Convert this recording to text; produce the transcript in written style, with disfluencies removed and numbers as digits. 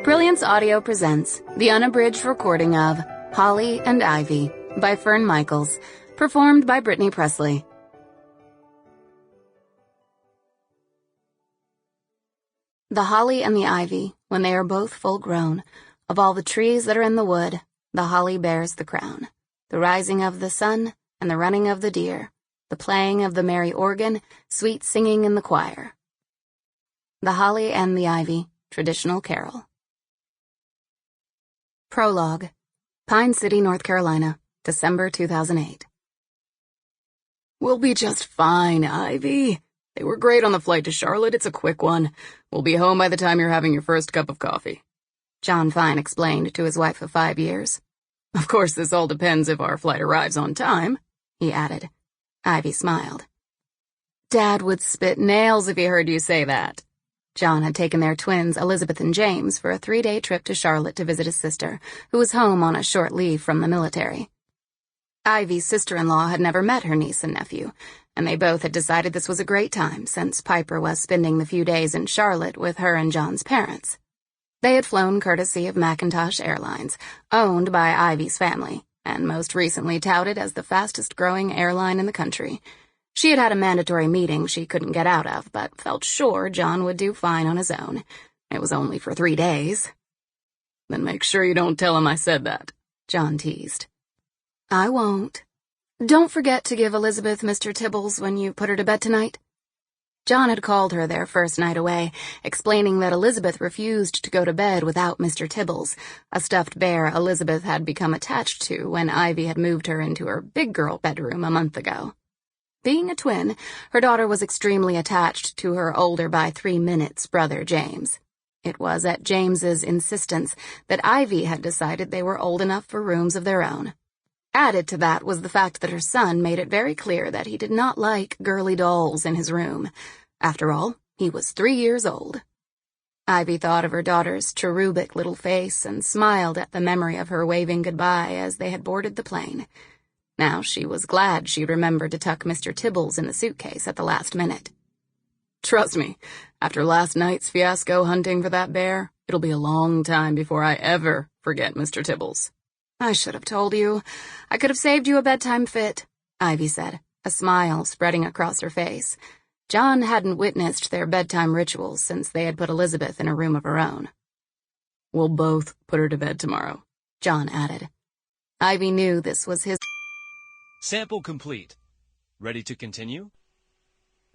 Brilliance Audio presents the unabridged recording of Holly and Ivy by Fern Michaels, performed by Brittany Pressley. The holly and the ivy, when they are both full grown, of all the trees that are in the wood, the holly bears the crown. The rising of the sun and the running of the deer, the playing of the merry organ, sweet singing in the choir. The Holly and the Ivy, Traditional Carol. Prologue. Pine City, North Carolina, December 2008. We'll be just fine, Ivy. They were great on the flight to Charlotte. It's a quick one. We'll be home by the time you're having your first cup of coffee. John Fine explained to his wife of 5 years. Of course, this all depends if our flight arrives on time, he added. Ivy smiled. Dad would spit nails if he heard you say that. John had taken their twins, Elizabeth and James, for a 3-day trip to Charlotte to visit his sister, who was home on a short leave from the military. Ivy's sister-in-law had never met her niece and nephew, and they both had decided this was a great time since Piper was spending the few days in Charlotte with her and John's parents. They had flown courtesy of Macintosh Airlines, owned by Ivy's family, and most recently touted as the fastest-growing airline in the country. She had had a mandatory meeting she couldn't get out of, but felt sure John would do fine on his own. It was only for 3 days. Then make sure you don't tell him I said that, John teased. I won't. Don't forget to give Elizabeth Mr. Tibbles when you put her to bed tonight. John had called her their first night away, explaining that Elizabeth refused to go to bed without Mr. Tibbles, a stuffed bear Elizabeth had become attached to when Ivy had moved her into her big girl bedroom a month ago. Being a twin, her daughter was extremely attached to her older by 3 minutes brother James. It was at James's insistence that Ivy had decided they were old enough for rooms of their own. Added to that was the fact that her son made it very clear that he did not like girly dolls in his room. After all, he was 3 years old. Ivy thought of her daughter's cherubic little face and smiled at the memory of her waving goodbye as they had boarded the plane. Now she was glad she remembered to tuck Mr. Tibbles in the suitcase at the last minute. Trust me, after last night's fiasco hunting for that bear, it'll be a long time before I ever forget Mr. Tibbles. I should have told you. I could have saved you a bedtime fit, Ivy said, a smile spreading across her face. John hadn't witnessed their bedtime rituals since they had put Elizabeth in a room of her own. We'll both put her to bed tomorrow, John added. Ivy knew this was his... Sample complete. Ready to continue?